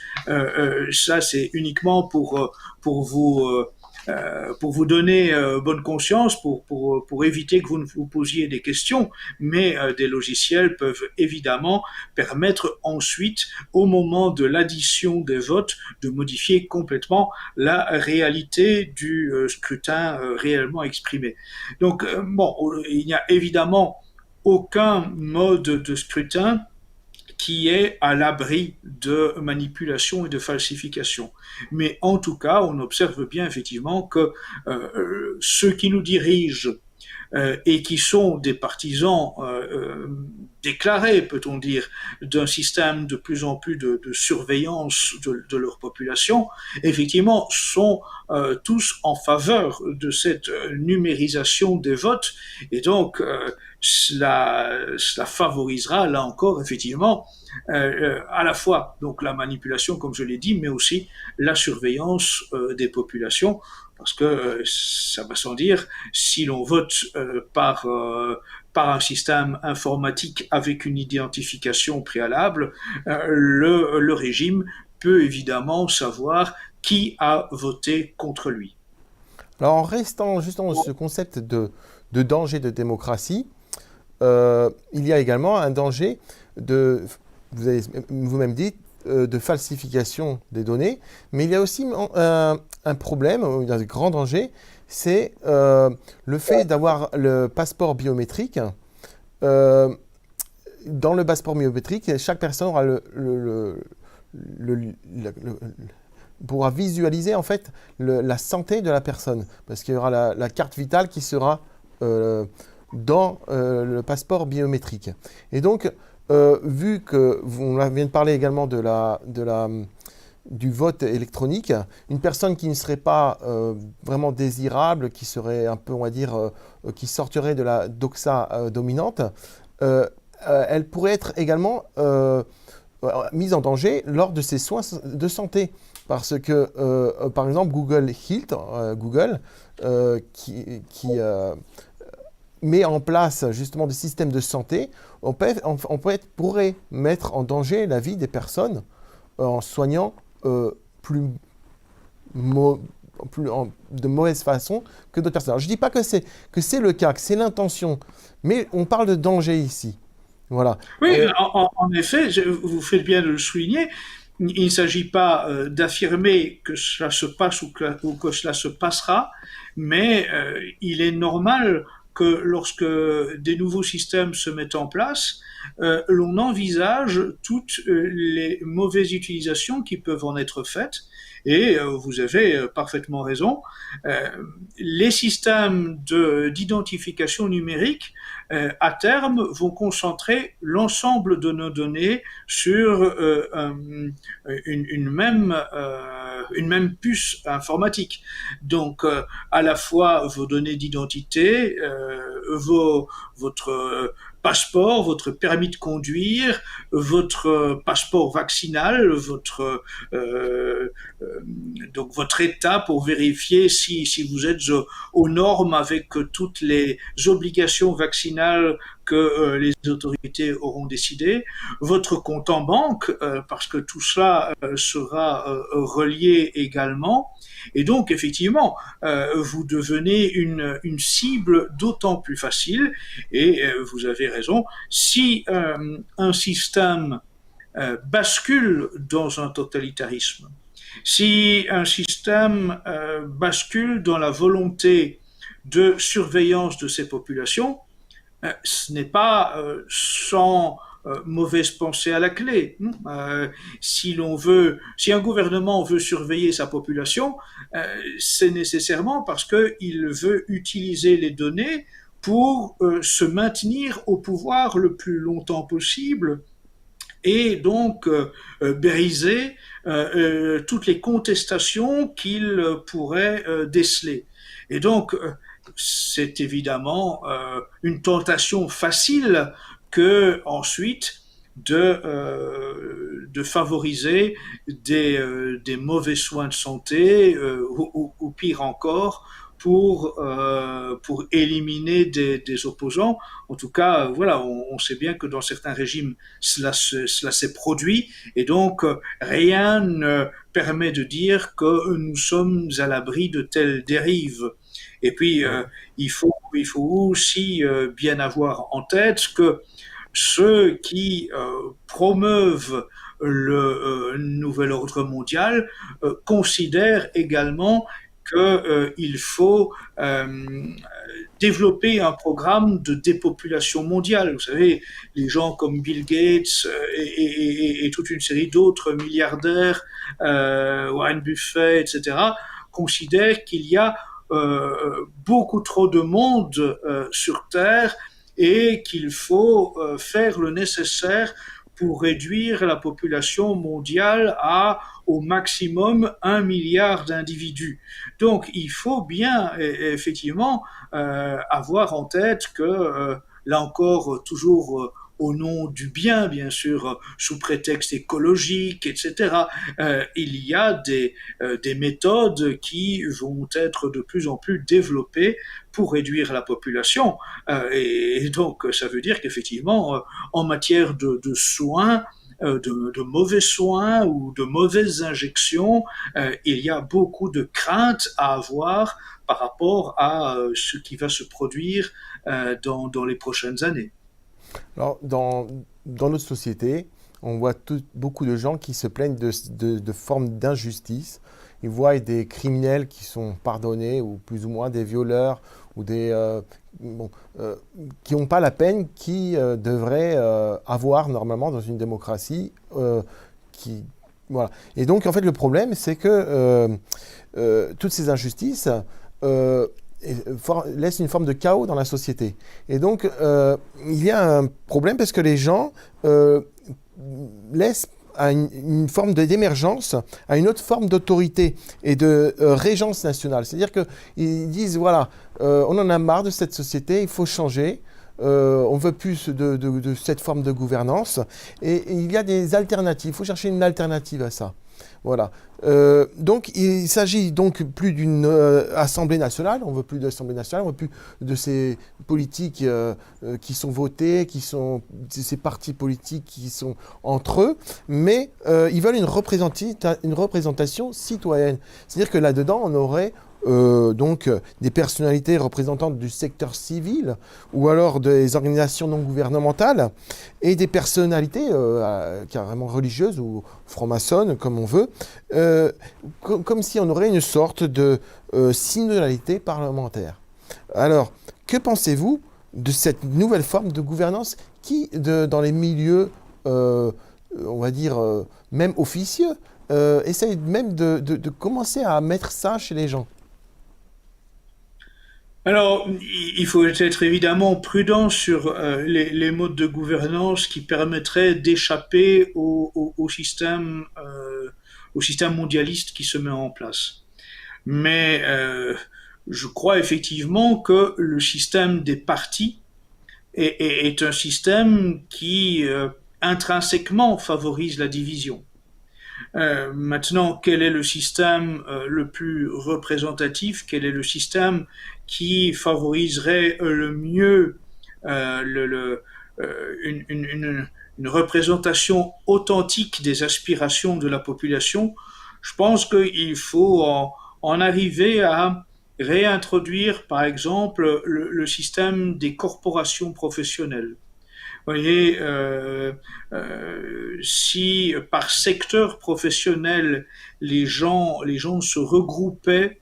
ça c'est uniquement pour vous donner bonne conscience, pour éviter que vous ne vous posiez des questions, mais des logiciels peuvent évidemment permettre ensuite, au moment de l'addition des votes, de modifier complètement la réalité du scrutin réellement exprimé. Donc, bon, il n'y a évidemment aucun mode de scrutin qui est à l'abri de manipulation et de falsification. Mais en tout cas, on observe bien effectivement que ceux qui nous dirigent et qui sont des partisans déclarés, peut-on dire, d'un système de plus en plus de surveillance de leur population, effectivement, sont tous en faveur de cette numérisation des votes, et donc cela favorisera, là encore, effectivement, à la fois donc la manipulation, comme je l'ai dit, mais aussi la surveillance des populations, parce que ça va sans dire, si l'on vote par un système informatique avec une identification préalable, le régime peut évidemment savoir qui a voté contre lui. Alors en restant juste dans ce concept de danger de démocratie, il y a également un danger vous avez vous-même dit, de falsification des données, mais il y a aussi un problème, il y a un grand danger, c'est le fait d'avoir le passeport biométrique. Dans le passeport biométrique, chaque personne aura pourra visualiser en fait la santé de la personne, parce qu'il y aura la carte vitale qui sera dans le passeport biométrique. Et donc, vu que on vient de parler également du vote électronique, une personne qui ne serait pas vraiment désirable, qui serait un peu, on va dire, qui sortirait de la doxa dominante, elle pourrait être également mise en danger lors de ses soins de santé. Parce que, par exemple, Google Health, qui met en place justement des systèmes de santé, pourrait mettre en danger la vie des personnes en soignant de mauvaise façon que d'autres personnes. Alors, je ne dis pas que c'est le cas, que c'est l'intention, mais on parle de danger ici. Voilà. Oui, en effet, vous faites bien de le souligner. Il ne s'agit pas d'affirmer que cela se passe ou que cela se passera, mais il est normal que lorsque des nouveaux systèmes se mettent en place, l'on envisage toutes les mauvaises utilisations qui peuvent en être faites. Et vous avez parfaitement raison. Les systèmes d'identification numérique, à terme, vont concentrer l'ensemble de nos données sur une même puce informatique. Donc, à la fois vos données d'identité, votre passeport, votre permis de conduire, votre passeport vaccinal, donc votre état pour vérifier si vous êtes aux normes avec toutes les obligations vaccinales que les autorités auront décidé, votre compte en banque, parce que tout cela sera relié également. Et donc, effectivement, vous devenez une cible d'autant plus facile. Et vous avez raison, si un système bascule dans un totalitarisme, si un système bascule dans la volonté de surveillance de ces populations, ce n'est pas sans mauvaise pensée à la clé. Si un gouvernement veut surveiller sa population, c'est nécessairement parce qu'il veut utiliser les données pour se maintenir au pouvoir le plus longtemps possible et donc briser toutes les contestations qu'il pourrait déceler. Et donc, c'est évidemment une tentation facile que ensuite de favoriser des mauvais soins de santé ou pire encore pour éliminer des opposants. En tout cas, voilà, on sait bien que dans certains régimes, cela s'est produit et donc rien ne permet de dire que nous sommes à l'abri de telles dérives. Et puis, il faut aussi bien avoir en tête que ceux qui promeuvent le nouvel ordre mondial considèrent également qu'il faut développer un programme de dépopulation mondiale. Vous savez, les gens comme Bill Gates et toute une série d'autres milliardaires, Warren Buffett, etc., considèrent qu'il y a beaucoup trop de monde sur Terre et qu'il faut faire le nécessaire pour réduire la population mondiale à au maximum 1 milliard d'individus. Donc il faut bien effectivement avoir en tête que là encore toujours au nom du bien, bien sûr, sous prétexte écologique, etc. Il y a des méthodes qui vont être de plus en plus développées pour réduire la population. Et donc, ça veut dire qu'effectivement, en matière de soins, de mauvais soins ou de mauvaises injections, il y a beaucoup de craintes à avoir par rapport à ce qui va se produire dans les prochaines années. Alors, dans notre société, on voit beaucoup de gens qui se plaignent de formes d'injustice. Ils voient des criminels qui sont pardonnés, ou plus ou moins des violeurs, ou bon, qui n'ont pas la peine qu'ils devraient avoir normalement dans une démocratie. Voilà. Et donc, en fait, le problème, c'est que toutes ces injustices laisse une forme de chaos dans la société. Et donc, il y a un problème parce que les gens laissent à une forme d'émergence, à une autre forme d'autorité et de régence nationale. C'est-à-dire qu'ils disent, voilà, on en a marre de cette société, il faut changer. On veut plus de cette forme de gouvernance. Et il y a des alternatives. Il faut chercher une alternative à ça. Voilà. Donc, il s'agit donc plus d'une Assemblée nationale. On veut plus d'Assemblée nationale. On veut plus de ces politiques qui sont votés, ces partis politiques qui sont entre eux. Mais ils veulent une représentation citoyenne. C'est-à-dire que là-dedans, on aurait donc des personnalités représentantes du secteur civil ou alors des organisations non gouvernementales et des personnalités carrément religieuses ou franc-maçonnes comme on veut, comme si on aurait une sorte de synodalité parlementaire. Alors, que pensez-vous de cette nouvelle forme de gouvernance qui, dans les milieux, on va dire, même officieux, essaye même de commencer à mettre ça chez les gens? Alors, il faut être évidemment prudent sur les modes de gouvernance qui permettraient d'échapper au système mondialiste qui se met en place. Mais je crois effectivement que le système des partis est un système qui intrinsèquement favorise la division. Maintenant, quel est le système le plus représentatif? Quel est le système qui favoriserait le mieux une représentation authentique des aspirations de la population? Je pense qu'il faut en arriver à réintroduire, par exemple, le système des corporations professionnelles. Vous voyez, si par secteur professionnel les gens se regroupaient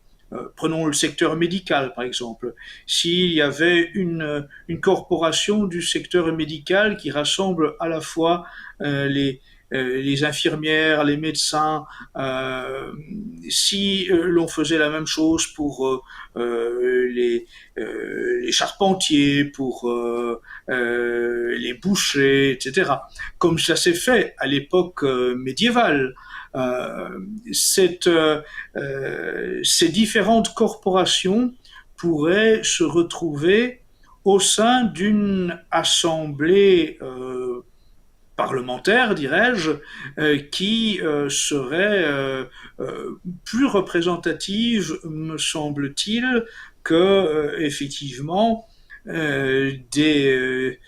prenons le secteur médical, par exemple. S'il y avait une corporation du secteur médical qui rassemble à la fois les infirmières, les médecins, si l'on faisait la même chose pour les charpentiers, pour les bouchers, etc., comme ça s'est fait à l'époque médiévale, euh, ces différentes corporations pourraient se retrouver au sein d'une assemblée parlementaire, dirais-je, qui serait plus représentative, me semble-t-il, que effectivement des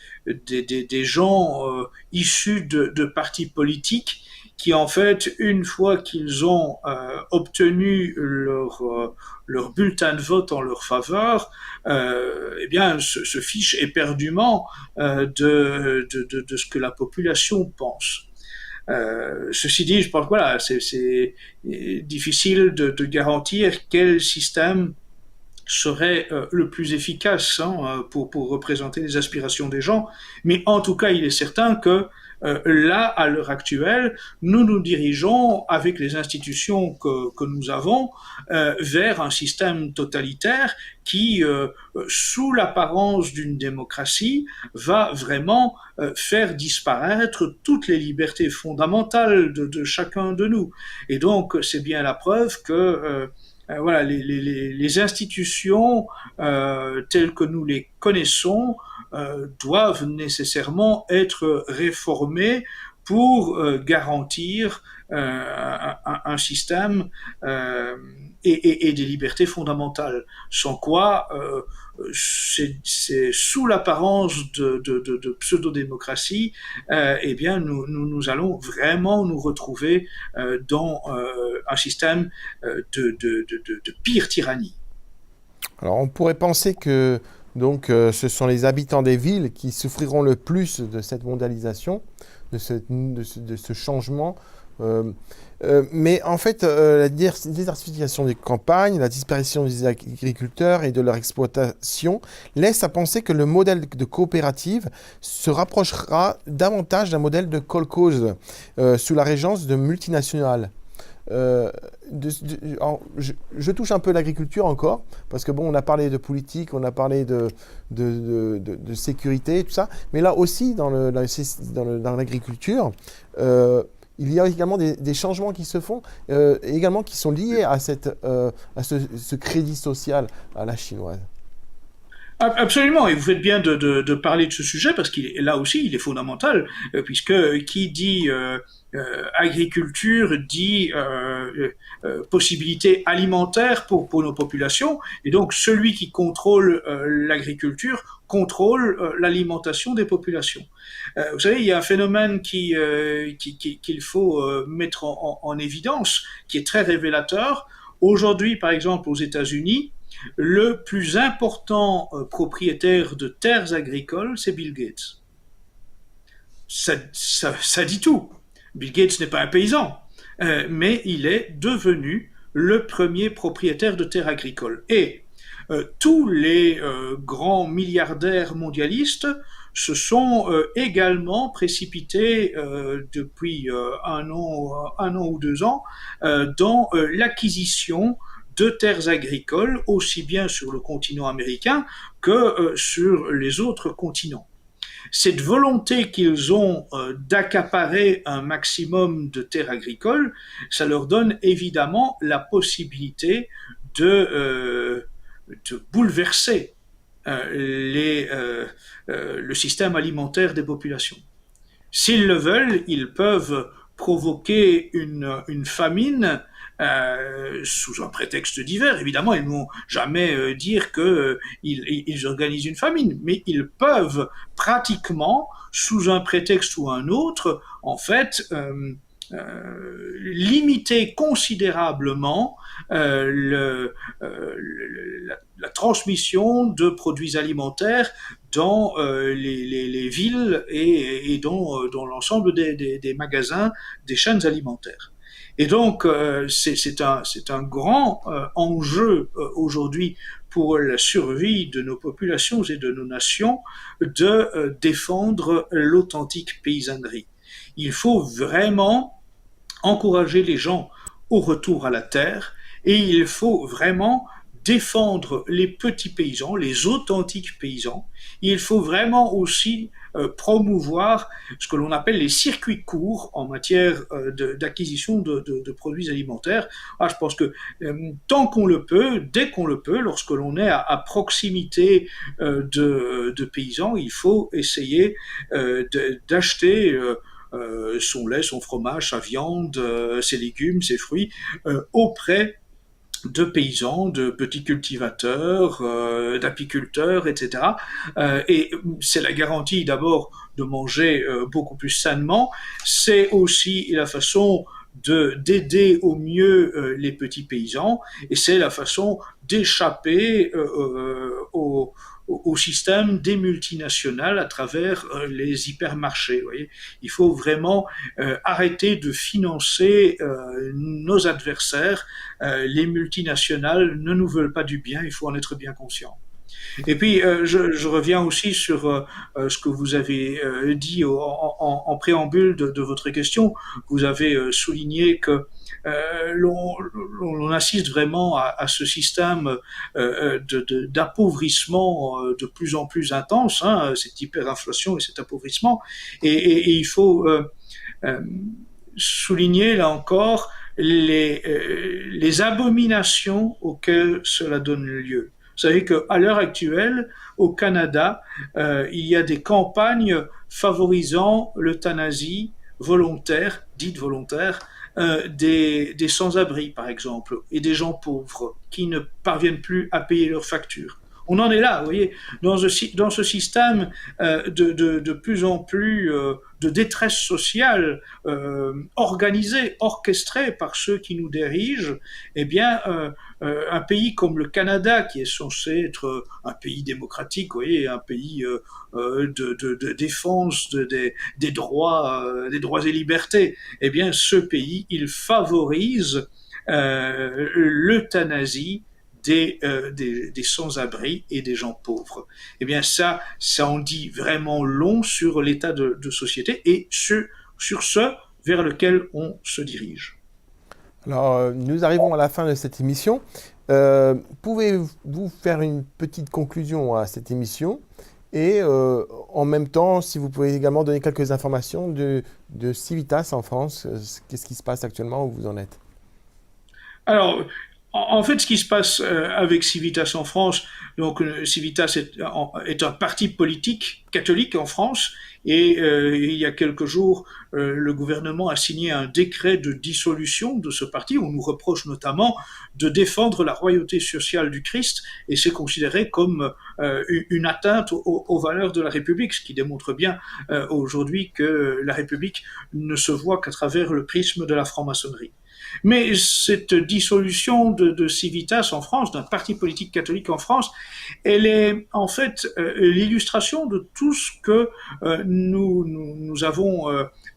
gens issus de partis politiques qui, en fait, une fois qu'ils ont obtenu leur bulletin de vote en leur faveur, eh bien, se fichent éperdument de ce que la population pense. Ceci dit, je pense que voilà, c'est difficile de garantir quel système serait le plus efficace pour représenter les aspirations des gens. Mais en tout cas, il est certain que là, à l'heure actuelle, nous nous dirigeons avec les institutions que nous avons vers un système totalitaire qui, sous l'apparence d'une démocratie, va vraiment faire disparaître toutes les libertés fondamentales de chacun de nous. Et donc, c'est bien la preuve que voilà, les institutions telles que nous les connaissons doivent nécessairement être réformées pour garantir un système et des libertés fondamentales. Sans quoi, c'est sous l'apparence de pseudo-démocratie, eh bien, nous allons vraiment nous retrouver dans un système de pire tyrannie. Alors on pourrait penser que donc ce sont les habitants des villes qui souffriront le plus de cette mondialisation, de ce changement. Mais en fait, la désertification des campagnes, la disparition des agriculteurs et de leur exploitation laisse à penser que le modèle de coopérative se rapprochera davantage d'un modèle de kolkhoz sous la régence de multinationales. Je touche un peu l'agriculture encore, parce que bon, on a parlé de politique, on a parlé de sécurité, tout ça, mais là aussi, dans l'agriculture, il y a également des changements qui se font, également qui sont liés à ce crédit social à la chinoise. Absolument, et vous faites bien de parler de ce sujet parce qu'il est là aussi, il est fondamental, puisque qui dit agriculture dit possibilité alimentaire pour nos populations, et donc celui qui contrôle l'agriculture contrôle l'alimentation des populations. Vous savez, il y a un phénomène qu'il faut mettre en évidence, qui est très révélateur. Aujourd'hui, par exemple, aux États-Unis, le plus important propriétaire de terres agricoles, c'est Bill Gates. Ça dit tout. Bill Gates n'est pas un paysan, mais il est devenu le premier propriétaire de terres agricoles. Et tous les grands milliardaires mondialistes se sont également précipités depuis un an ou 2 ans dans l'acquisition de terres agricoles, aussi bien sur le continent américain que sur les autres continents. Cette volonté qu'ils ont d'accaparer un maximum de terres agricoles, ça leur donne évidemment la possibilité de bouleverser le système alimentaire des populations. S'ils le veulent, ils peuvent provoquer une famine sous un prétexte divers. Évidemment, ils ne vont jamais dire qu'ils organisent une famine, mais ils peuvent pratiquement, sous un prétexte ou un autre, en fait, limiter considérablement la transmission de produits alimentaires dans les villes et dans l'ensemble des magasins, des chaînes alimentaires. Et donc, c'est un grand enjeu aujourd'hui pour la survie de nos populations et de nos nations de défendre l'authentique paysannerie. Il faut vraiment encourager les gens au retour à la terre et il faut vraiment défendre les petits paysans, les authentiques paysans. Il faut vraiment aussi promouvoir ce que l'on appelle les circuits courts en matière d'acquisition de produits alimentaires. Ah, je pense que tant qu'on le peut, dès qu'on le peut, lorsque l'on est à proximité de paysans, il faut essayer d'acheter son lait, son fromage, sa viande, ses légumes, ses fruits, auprès de paysans, de petits cultivateurs, d'apiculteurs, etc. Et c'est la garantie d'abord de manger beaucoup plus sainement, c'est aussi la façon d'aider au mieux les petits paysans, et c'est la façon d'échapper au système des multinationales à travers les hypermarchés. Vous voyez, il faut vraiment arrêter de financer nos adversaires. Les multinationales ne nous veulent pas du bien, il faut en être bien conscient. Et puis, je reviens aussi sur ce que vous avez dit en préambule de votre question. Vous avez souligné que l'on assiste vraiment à ce système d'appauvrissement de plus en plus intense, hein, cette hyperinflation et cet appauvrissement. Et il faut euh, souligner là encore les abominations auxquelles cela donne lieu. Vous savez qu'à l'heure actuelle, au Canada, il y a des campagnes favorisant l'euthanasie volontaire, dite volontaire, des sans-abri, par exemple, et des gens pauvres qui ne parviennent plus à payer leurs factures. On en est là, vous voyez, dans ce système de plus en plus de détresse sociale organisée, orchestrée par ceux qui nous dirigent. Eh bien, un pays comme le Canada, qui est censé être un pays démocratique, vous voyez, un pays de défense des droits et libertés, eh bien, ce pays, il favorise l'euthanasie des sans-abri et des gens pauvres. Eh bien, ça en dit vraiment long sur l'état de société et sur ce vers lequel on se dirige. Alors, nous arrivons à la fin de cette émission. Pouvez-vous faire une petite conclusion à cette émission et en même temps, si vous pouvez également donner quelques informations de Civitas en France, qu'est-ce qui se passe actuellement, où vous en êtes? Alors, en fait, ce qui se passe avec Civitas en France, donc Civitas est un parti politique catholique en France, et il y a quelques jours, le gouvernement a signé un décret de dissolution de ce parti. On nous reproche notamment de défendre la royauté sociale du Christ, et c'est considéré comme une atteinte aux valeurs de la République, ce qui démontre bien aujourd'hui que la République ne se voit qu'à travers le prisme de la franc-maçonnerie. Mais cette dissolution de Civitas en France, d'un parti politique catholique en France, elle est en fait l'illustration de tout ce que nous avons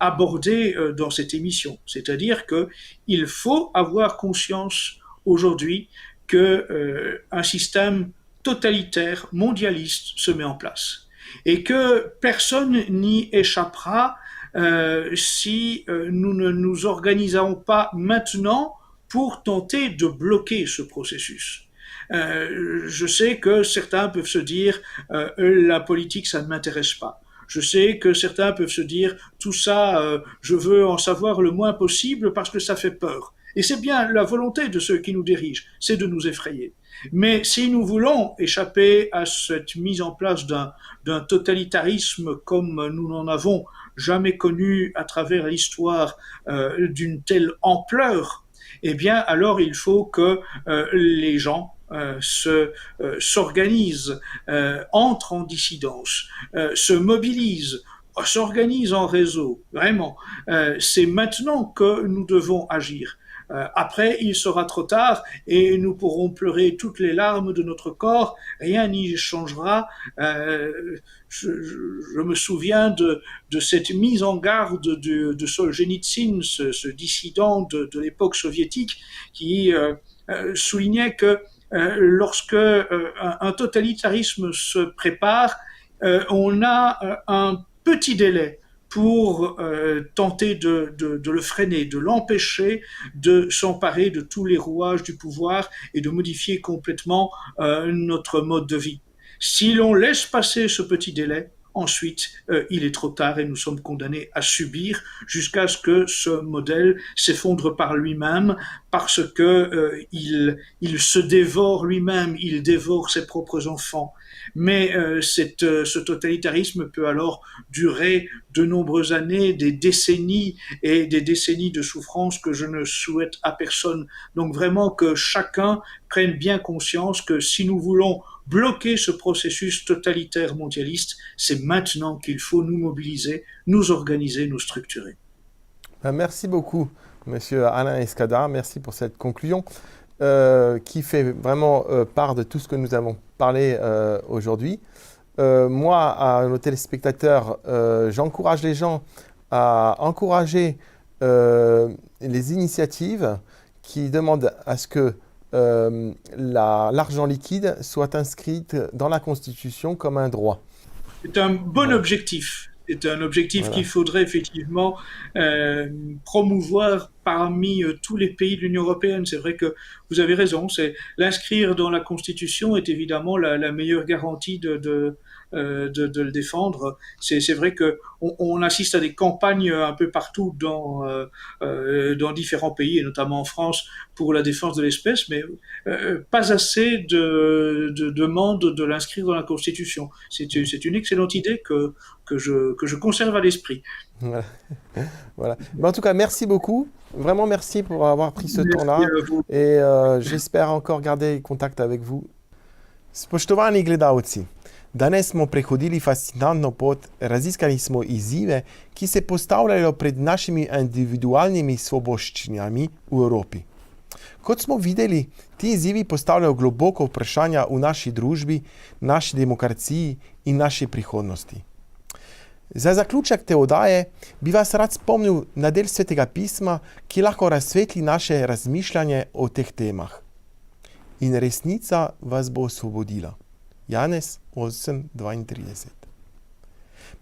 abordé dans cette émission. C'est-à-dire qu'il faut avoir conscience aujourd'hui qu'un système totalitaire, mondialiste se met en place et que personne n'y échappera si nous ne nous organisons pas maintenant pour tenter de bloquer ce processus. Je sais que certains peuvent se dire la politique, ça ne m'intéresse pas. Je sais que certains peuvent se dire tout ça, je veux en savoir le moins possible parce que ça fait peur. Et c'est bien la volonté de ceux qui nous dirigent, c'est de nous effrayer. Mais si nous voulons échapper à cette mise en place d'un totalitarisme comme nous n'en avons jamais connu à travers l'histoire d'une telle ampleur, eh bien alors il faut que les gens s'organisent, entrent en dissidence, se mobilisent, s'organisent en réseau. Vraiment, c'est maintenant que nous devons agir. Après, il sera trop tard et nous pourrons pleurer toutes les larmes de notre corps, rien n'y changera. Je me souviens de cette mise en garde de Solzhenitsyn, ce dissident de l'époque soviétique, qui soulignait que lorsque un totalitarisme se prépare, on a un petit délai pour tenter de le freiner, de l'empêcher de s'emparer de tous les rouages du pouvoir et de modifier complètement notre mode de vie. Si l'on laisse passer ce petit délai, ensuite, il est trop tard et nous sommes condamnés à subir jusqu'à ce que ce modèle s'effondre par lui-même parce que il se dévore lui-même, il dévore ses propres enfants. Mais ce totalitarisme peut alors durer de nombreuses années, des décennies et des décennies de souffrance que je ne souhaite à personne. Donc vraiment que chacun prenne bien conscience que si nous voulons bloquer ce processus totalitaire mondialiste, c'est maintenant qu'il faut nous mobiliser, nous organiser, nous structurer. Merci beaucoup, Monsieur Alain Escada. Merci pour cette conclusion qui fait vraiment part de tout ce que nous avons parlé aujourd'hui. Moi, à nos téléspectateurs, j'encourage les gens à encourager les initiatives qui demandent à ce que l'argent liquide soit inscrit dans la Constitution comme un droit. C'est un bon objectif. C'est un objectif qu'il faudrait effectivement promouvoir parmi tous les pays de l'Union européenne. C'est vrai que vous avez raison. L'inscrire dans la Constitution est évidemment la meilleure garantie de le défendre. C'est vrai que on assiste à des campagnes un peu partout dans différents pays, et notamment en France, pour la défense de l'espèce, mais pas assez de demandes de l'inscrire dans la Constitution. C'est une excellente idée que je conserve à l'esprit. Voilà. Voilà. Mais en tout cas, merci beaucoup. Vraiment merci pour avoir pris ce temps-là. Et j'espère encore garder contact avec vous. Spoštovani gledalci, danes smo prehodili fascinantno pot, raziskali smo izzive, ki se postavljajo pred našimi individualnimi svoboščinami v Evropi. Kot smo videli, ti izzivi postavljajo globoko vprašanja v naši družbi, naši demokraciji in naši prihodnosti. Za zaključek te oddaje bi vas rad spomnil na del Svetega pisma, ki lahko razsvetli naše razmišljanje o teh temah. In resnica vas bo osvobodila. Janez 8:32.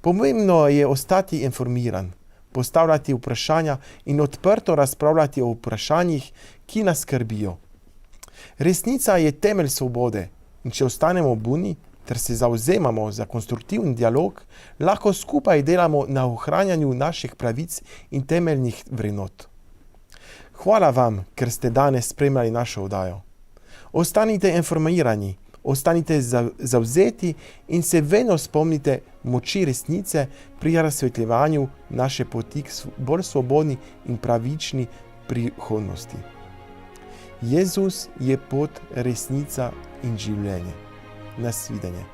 Pomembno je ostati informiran, postavljati vprašanja in odprto razpravljati o vprašanjih, ki nas skrbijo. Resnica je temelj svobode in če ostanemo budni ter se zavzemamo za konstruktiven dialog, lahko skupaj delamo na ohranjanju naših pravic in temeljnih vrednot. Hvala vam, ker ste danes spremljali našo oddajo. Ostanite informirani, ostanite zavzeti in se vedno spomnite moči resnice pri razsvetljevanju naše poti k bolj svobodni in pravični prihodnosti. Jezus je pot, resnica in življenje. Nasvidenje.